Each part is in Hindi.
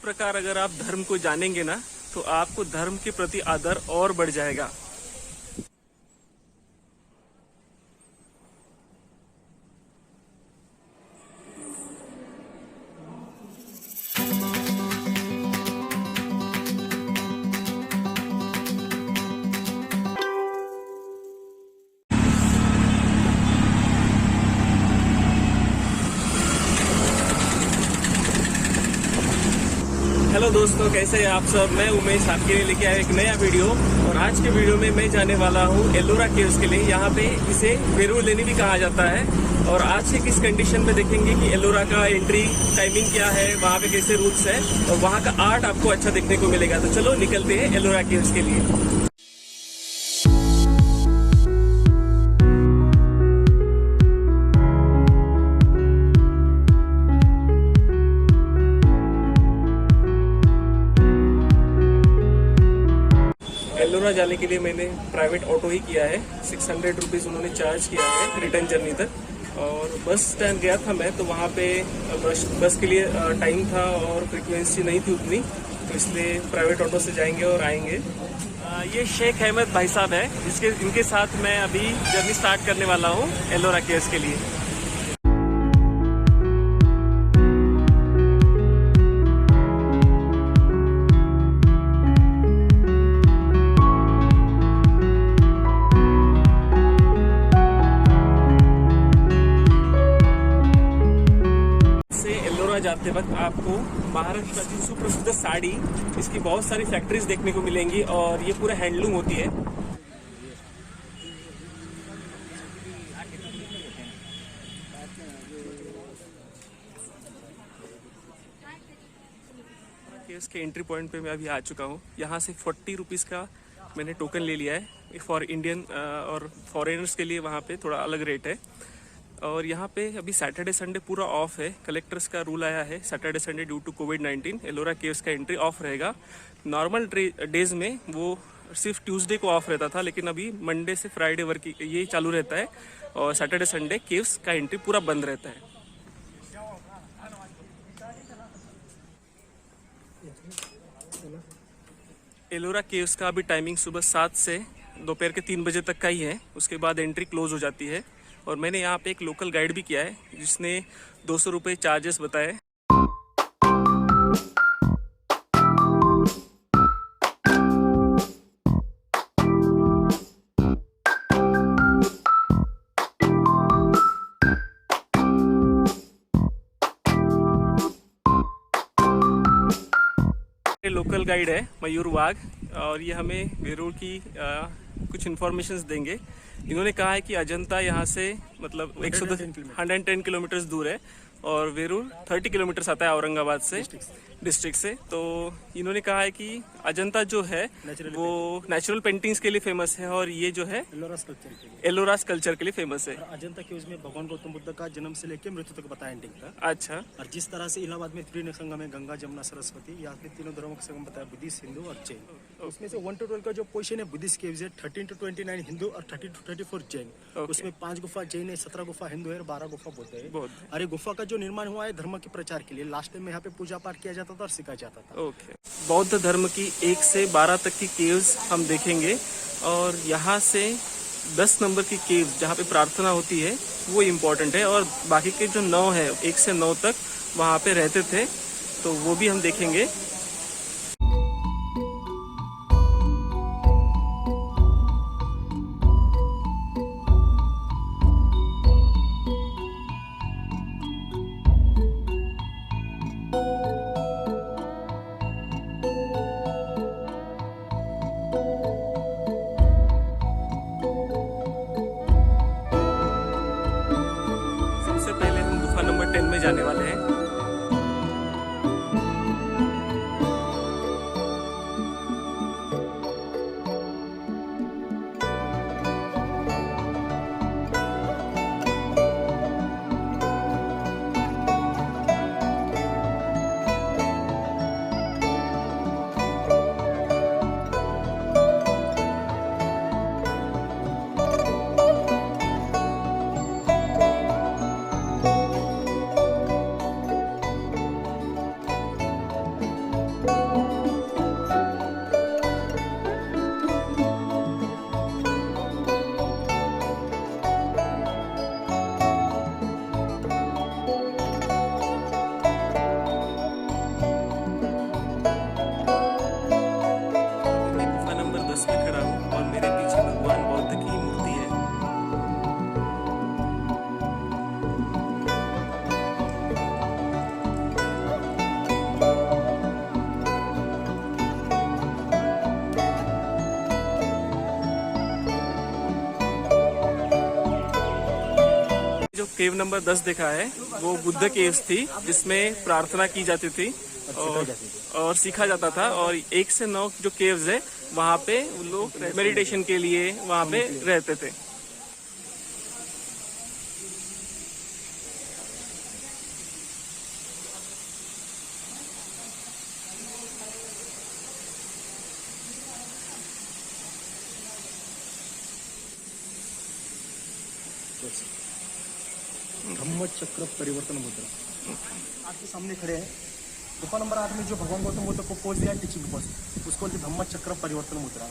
प्रकार अगर आप धर्म को जानेंगे ना, तो आपको धर्म के प्रति आदर और बढ़ जाएगा। हेलो दोस्तों, कैसे हैं आप सब। मैं उमेश आपके लिए लेके आया एक नया वीडियो। और आज के वीडियो में मैं जाने वाला हूँ एलोरा केव्स के लिए। यहाँ पे इसे वेरूळ लेनी भी कहा जाता है। और आज के किस कंडीशन में देखेंगे कि एलोरा का एंट्री टाइमिंग क्या है, वहाँ पे कैसे रूट्स है और वहाँ का आर्ट आपको अच्छा देखने को मिलेगा। तो चलो निकलते हैं एलोरा केव्स के लिए। एलोरा जाने के लिए मैंने प्राइवेट ऑटो ही किया है। 600 रुपीज़ उन्होंने चार्ज किया है रिटर्न जर्नी तक। और बस स्टैंड गया था मैं, तो वहाँ पे बस के लिए टाइम था और फ्रीक्वेंसी नहीं थी उतनी, तो इसलिए प्राइवेट ऑटो से जाएंगे और आएंगे। ये शेख अहमद भाई साहब है, इनके साथ मैं अभी जर्नी स्टार्ट करने वाला हूँ एलोरा केव्स के लिए। जाते वक्त आपको महाराष्ट्र की सुप्रसिद्ध साड़ी, इसकी बहुत सारी फैक्ट्रीज देखने को मिलेंगी और ये पूरा हैंडलूम होती है। केव्स के एंट्री पॉइंट पे मैं अभी आ चुका हूँ। यहाँ से 40 रुपीज़ का मैंने टोकन ले लिया है। फॉर इंडियन और फॉरेनर्स के लिए वहाँ पे थोड़ा अलग रेट है। और यहाँ पे अभी सैटरडे संडे पूरा ऑफ है। कलेक्टर्स का रूल आया है सैटरडे संडे ड्यू टू कोविड-19 एलोरा केव्स का एंट्री ऑफ रहेगा। नॉर्मल डेज में वो सिर्फ ट्यूसडे को ऑफ रहता था, लेकिन अभी मंडे से फ्राइडे वर्किंग ये चालू रहता है। और सैटरडे संडे केव्स का एंट्री पूरा बंद रहता है। एलोरा केव्स का अभी टाइमिंग सुबह 7 से दोपहर के 3 बजे तक का ही है। उसके बाद एंट्री क्लोज हो जाती है। और मैंने यहाँ पे एक लोकल गाइड भी किया है जिसने 200 रुपये चार्जेस बताए। लोकल गाइड है मयूर वाघ, और ये हमें वेरूळ की कुछ इन्फॉर्मेशंस देंगे। इन्होंने कहा है कि अजंता यहाँ से मतलब 110 किलोमीटर दूर है और वेरूळ 30 किलोमीटर आता है औरंगाबाद से डिस्ट्रिक्ट से। तो इन्होंने कहा है कि अजंता जो है वो नेचुरल पेंटिंग्स के लिए फेमस है और ये जो है एलोरास कल्चर के लिए फेमस है। अजंता केव्स में भगवान गौतम बुद्ध का जन्म से लेकर मृत्यु तक बताया एंडिंग था। अच्छा। और जिस तरह से इलाहाबाद में त्रिवेणी संगम है, गंगा जमुना सरस्वती, यहाँ पे तीनों धर्मों का संगम बताया, बुद्धिस्ट, हिंदू और जैन। उसमें से 1 to 12 का जो पोजीशन है बुद्धिस्ट केव्स है, 13 to 29 हिंदू और 30 to 34 जैन। उसमें 5 गुफा जैन है, 17 गुफा हिंदू है और 12 गुफा बौद्ध है। और ये गुफा का जो निर्माण हुआ है धर्म के प्रचार के लिए। लास्ट टाइम में यहाँ पे पूजा पाठ किया जाता था और सिखाया जाता था। ओके। बौद्ध धर्म की 1 से 12 तक की केव्स हम देखेंगे। और यहाँ से 10 नंबर की केव जहाँ पे प्रार्थना होती है वो इम्पोर्टेंट है। और बाकी के जो 9 है 1 से 9 तक वहाँ पे रहते थे, तो वो भी हम देखेंगे। नंबर 10 में जाने वाले हैं। जो केव नंबर 10 देखा है वो बुद्ध केव्स थी, जिसमें प्रार्थना की जाती थी और सीखा जाता था। और 1 से 9 जो केव्स है वहाँ पे लोग मेडिटेशन के लिए वहाँ पे रहते थे। धम्म चक्र परिवर्तन मुद्रा आपके सामने खड़े हैं। गुफा नंबर 8 में जो भगवान गौतम बुद्ध को पोज दिया टीचिंग पोज, उसको धम्म चक्र परिवर्तन मुद्रा,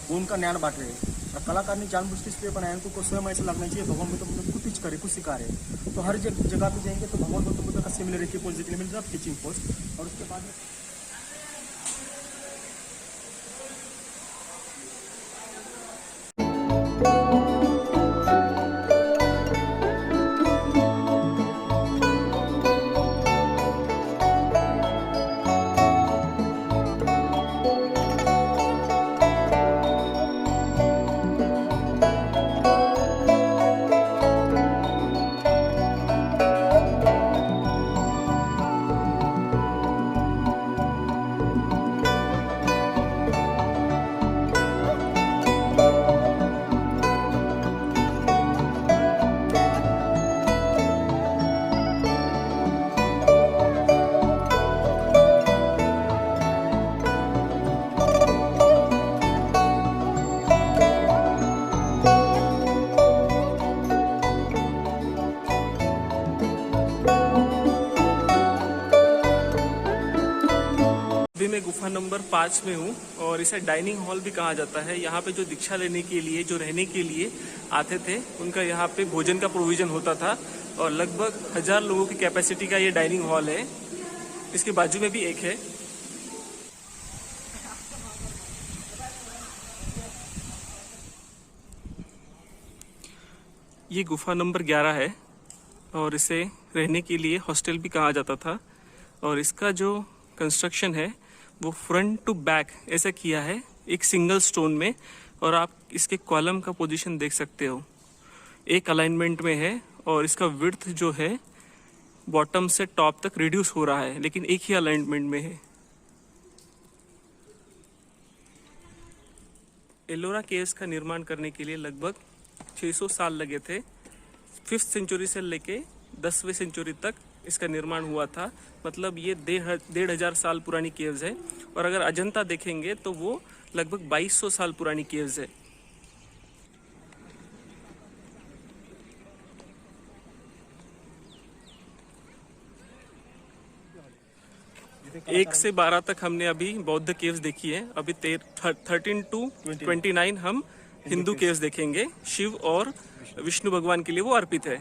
वो उनका ज्ञान बांट रहे हैं। और कलाकार ने जानबूझ के इसलिए बनाया उनको स्वयं ऐसा लगना चाहिए भगवान गौतम बुद्ध कुछ टीच करे, कुछ सिखा रहे। तो हर जगह पे जाएंगे तो भगवान गौतम बुद्ध का सिमिलरिटी पोज देखने मिलता है, टीचिंग पोज। और उसके बाद में अभी मैं गुफा नंबर 5 में हूँ और इसे डाइनिंग हॉल भी कहा जाता है। यहाँ पे जो दीक्षा लेने के लिए, जो रहने के लिए आते थे, उनका यहाँ पे भोजन का प्रोविजन होता था। और लगभग 1000 लोगों की कैपेसिटी का ये डाइनिंग हॉल है। इसके बाजू में भी एक है। ये गुफा नंबर 11 है और इसे रहने के लिए हॉस्टल भी कहा जाता था। और इसका जो कंस्ट्रक्शन है वो फ्रंट टू बैक ऐसा किया है, एक सिंगल स्टोन में। और आप इसके कॉलम का पोजीशन देख सकते हो, एक अलाइनमेंट में है। और इसका विड्थ जो है बॉटम से टॉप तक रिड्यूस हो रहा है, लेकिन एक ही अलाइनमेंट में है। एलोरा केव्स का निर्माण करने के लिए लगभग 600 साल लगे थे। 5th सेंचुरी से लेके 10वीं सेंचुरी तक इसका निर्माण हुआ था। मतलब ये 1500 साल पुरानी केव्स है। और अगर अजंता देखेंगे तो वो लगभग 2200 साल पुरानी केव्स है। एक से 12 तक हमने अभी बौद्ध केव्स देखी है। अभी 13 to 29 हम हिंदू केव्स देखेंगे। शिव और विष्णु भगवान के लिए वो अर्पित है।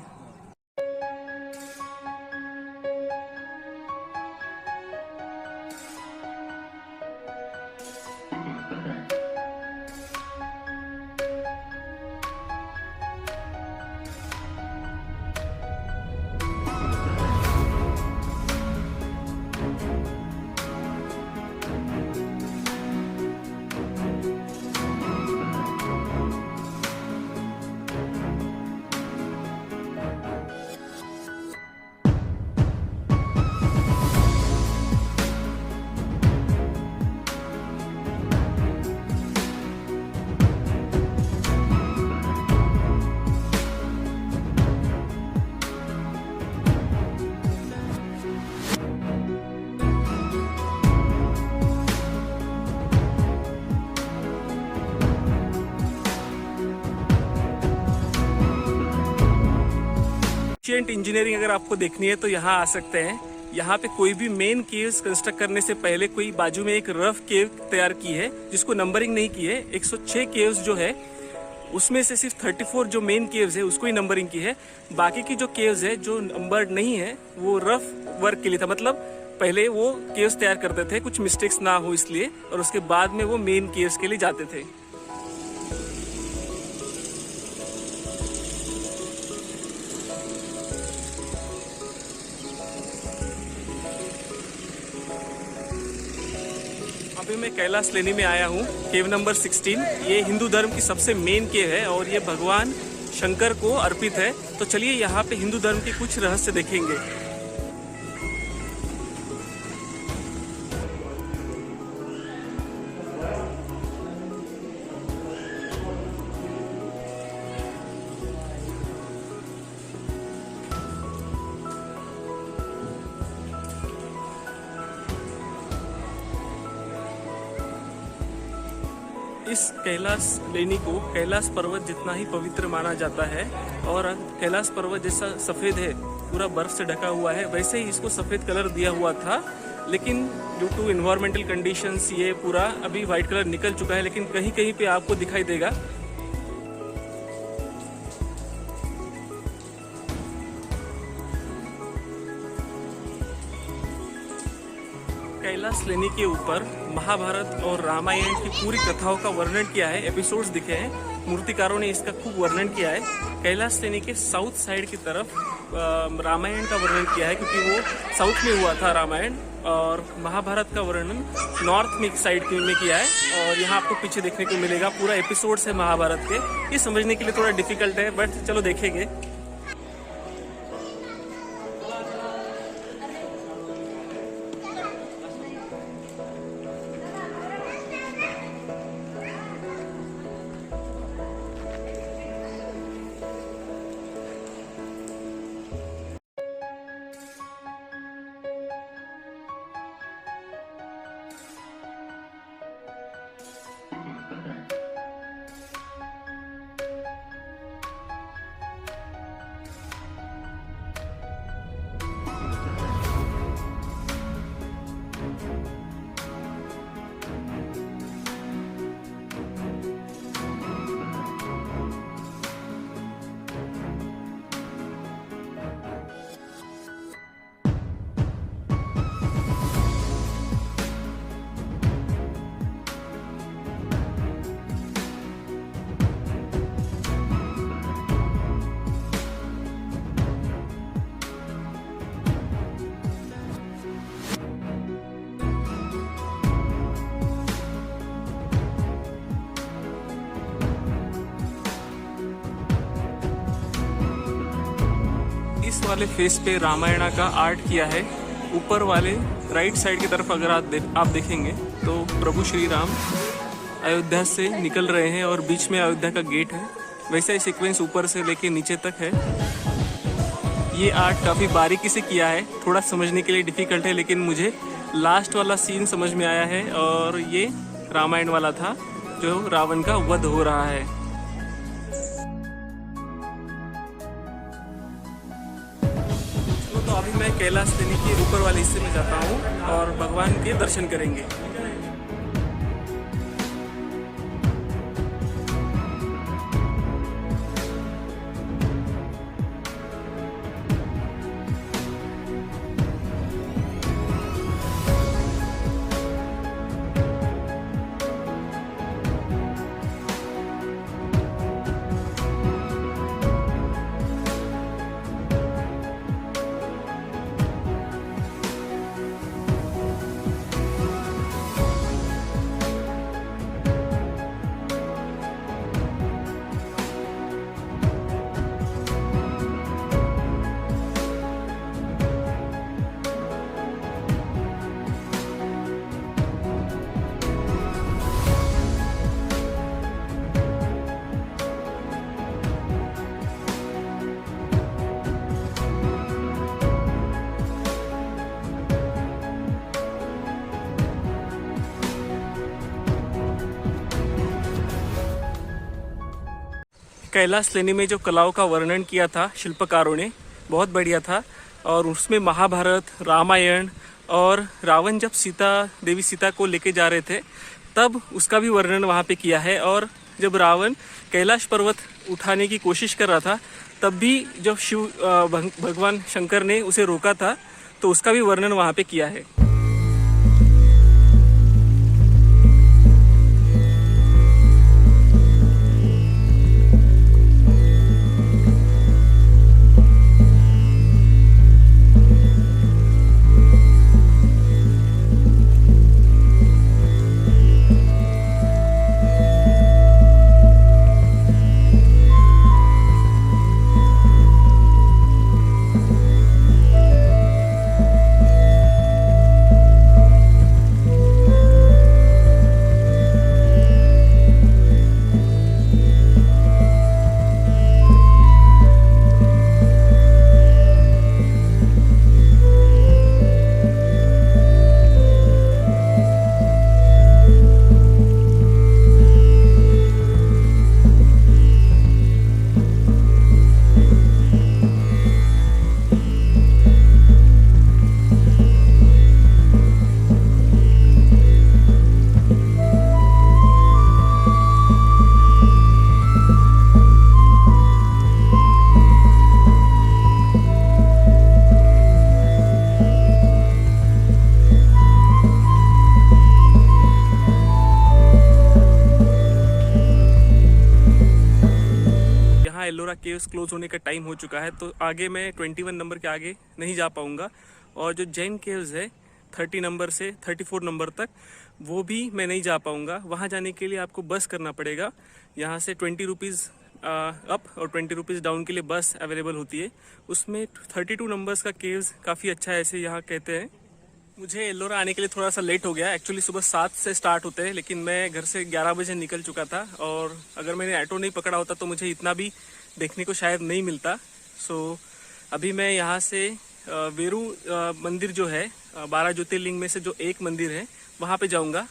एंशिएंट इंजीनियरिंग अगर आपको देखनी है तो यहाँ आ सकते हैं। यहाँ पे कोई भी मेन केव्स कंस्ट्रक्ट करने से पहले कोई बाजू में एक रफ केव तैयार की है, जिसको नंबरिंग नहीं की है। 106 केव्स जो है उसमें से सिर्फ 34 जो मेन केव्स है उसको ही नंबरिंग की है। बाकी की जो केव्स है जो नंबर्ड नहीं है वो रफ वर्क के लिए था। मतलब पहले वो केव्स तैयार करते थे कुछ मिस्टेक्स ना हो इसलिए, और उसके बाद में वो मेन केव्स के लिए जाते थे। अभी मैं कैलाश लेनी में आया हूँ, केव नंबर 16। ये हिंदू धर्म की सबसे मेन केव है और ये भगवान शंकर को अर्पित है। तो चलिए यहाँ पे हिंदू धर्म के कुछ रहस्य देखेंगे। इस कैलाश लेनी को कैलाश पर्वत जितना ही पवित्र माना जाता है और कैलाश पर्वत जैसा सफ़ेद है, पूरा बर्फ से ढका हुआ है, वैसे ही इसको सफ़ेद कलर दिया हुआ था। लेकिन ड्यू टू इन्वायरमेंटल कंडीशंस ये पूरा अभी वाइट कलर निकल चुका है, लेकिन कहीं कहीं पे आपको दिखाई देगा। कैलाश लेनी के ऊपर महाभारत और रामायण की पूरी कथाओं का वर्णन किया है, एपिसोड्स दिखे हैं, मूर्तिकारों ने इसका खूब वर्णन किया है। कैलाश लेनी के साउथ साइड की तरफ रामायण का वर्णन किया है, क्योंकि वो साउथ में हुआ था रामायण, और महाभारत का वर्णन नॉर्थ में साइड में किया है। और यहाँ आपको पीछे देखने को मिलेगा पूरा एपिसोड्स है महाभारत के। ये समझने के लिए थोड़ा डिफिकल्ट है, बट चलो देखेंगे। इस वाले फेस पे रामायण का आर्ट किया है। ऊपर वाले राइट साइड की तरफ अगर आप देखेंगे तो प्रभु श्री राम अयोध्या से निकल रहे हैं और बीच में अयोध्या का गेट है। वैसा ही सीक्वेंस ऊपर से लेके नीचे तक है। ये आर्ट काफ़ी बारीकी से किया है, थोड़ा समझने के लिए डिफ़िकल्ट है, लेकिन मुझे लास्ट वाला सीन समझ में आया है। और ये रामायण वाला था जो रावण का वध हो रहा है। तो अभी मैं कैलाश लेनी के ऊपर वाले हिस्से में जाता हूँ और भगवान के दर्शन करेंगे। कैलाश लेनी में जो कलाओं का वर्णन किया था शिल्पकारों ने, बहुत बढ़िया था। और उसमें महाभारत, रामायण और रावण जब देवी सीता को लेके जा रहे थे तब उसका भी वर्णन वहाँ पे किया है। और जब रावण कैलाश पर्वत उठाने की कोशिश कर रहा था तब भी जब भगवान शंकर ने उसे रोका था तो उसका भी वर्णन वहाँ पे किया है। केव्स क्लोज होने का टाइम हो चुका है, तो आगे मैं 21 नंबर के आगे नहीं जा पाऊँगा। और जो जैन केव्स है 30 नंबर से 34 नंबर तक, वो भी मैं नहीं जा पाऊँगा। वहाँ जाने के लिए आपको बस करना पड़ेगा। यहाँ से 20 रुपीज़ अप और 20 रुपीज़ डाउन के लिए बस अवेलेबल होती है। उसमें 32 नंबर्स का केव्स काफ़ी अच्छा है, ऐसे यहाँ कहते हैं। मुझे एलोरा आने के लिए थोड़ा सा लेट हो गया। एक्चुअली सुबह 7 से स्टार्ट होते हैं, लेकिन मैं घर से 11 बजे निकल चुका था, और अगर मैंने ऑटो नहीं पकड़ा होता तो मुझे इतना भी देखने को शायद नहीं मिलता। सो अभी मैं यहाँ से वेरू मंदिर जो है 12 ज्योतिर्लिंग में से जो एक मंदिर है वहाँ पे जाऊँगा।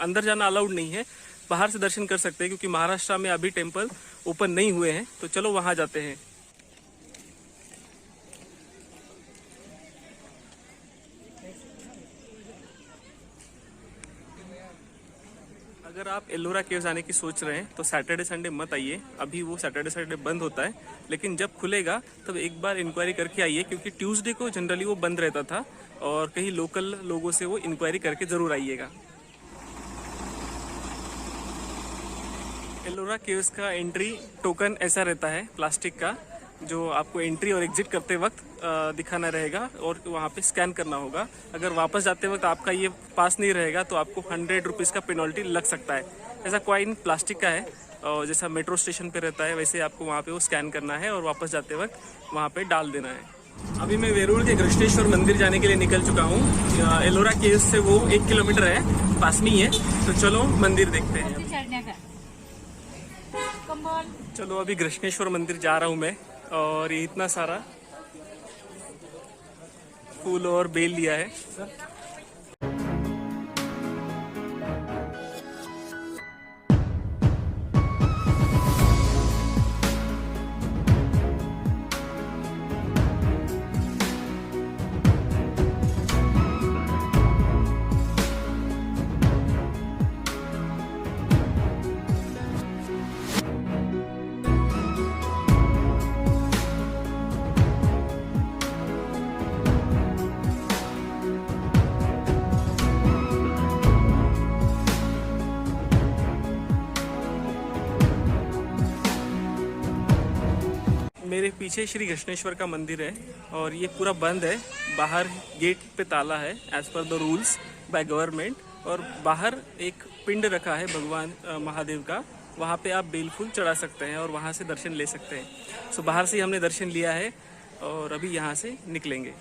अंदर जाना अलाउड नहीं है, बाहर से दर्शन कर सकते हैं, क्योंकि महाराष्ट्र में अभी टेम्पल ओपन नहीं हुए हैं। तो चलो वहाँ जाते हैं। अगर आप एलोरा केव्स आने की सोच रहे हैं तो सैटरडे संडे मत आइए, अभी वो सैटरडे संडे बंद होता है। लेकिन जब खुलेगा तब एक बार इंक्वायरी करके आइए, क्योंकि ट्यूसडे को जनरली वो बंद रहता था, और कहीं लोकल लोगों से वो इंक्वायरी करके ज़रूर आइएगा। एलोरा केव्स का एंट्री टोकन ऐसा रहता है प्लास्टिक का, जो आपको एंट्री और एग्जिट करते वक्त दिखाना रहेगा, और वहाँ पे स्कैन करना होगा। अगर वापस जाते वक्त आपका ये पास नहीं रहेगा तो आपको 100 रुपीज़ का पेनल्टी लग सकता है। ऐसा कॉइन प्लास्टिक का है, और जैसा मेट्रो स्टेशन पे रहता है वैसे आपको वहाँ पे वो स्कैन करना है और वापस जाते वक्त वहाँ पे डाल देना है। अभी मैं वेरूळ के कृष्णेश्वर मंदिर जाने के लिए निकल चुका हूँ। एलोरा केव्स से वो 1 किलोमीटर है, पास में ही है। तो चलो मंदिर देखते हैं। चलो अभी कृष्णेश्वर मंदिर जा रहा हूँ मैं, और ये इतना सारा फूल और बेल लिया है। मेरे पीछे श्री कृष्णेश्वर का मंदिर है, और ये पूरा बंद है। बाहर गेट पे ताला है as per the rules by government, और बाहर एक पिंड रखा है भगवान महादेव का, वहाँ पे आप बेलफूल चढ़ा सकते हैं और वहाँ से दर्शन ले सकते हैं। सो बाहर से ही हमने दर्शन लिया है, और अभी यहाँ से निकलेंगे।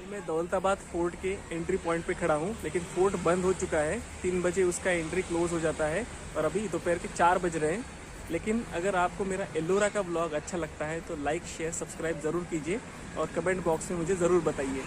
मैं दौलताबाद फोर्ट के एंट्री पॉइंट पे खड़ा हूँ, लेकिन फोर्ट बंद हो चुका है। 3 बजे उसका एंट्री क्लोज हो जाता है, और अभी दोपहर के 4 बज रहे हैं। लेकिन अगर आपको मेरा एलोरा का ब्लॉग अच्छा लगता है तो लाइक शेयर सब्सक्राइब ज़रूर कीजिए, और कमेंट बॉक्स में मुझे ज़रूर बताइए।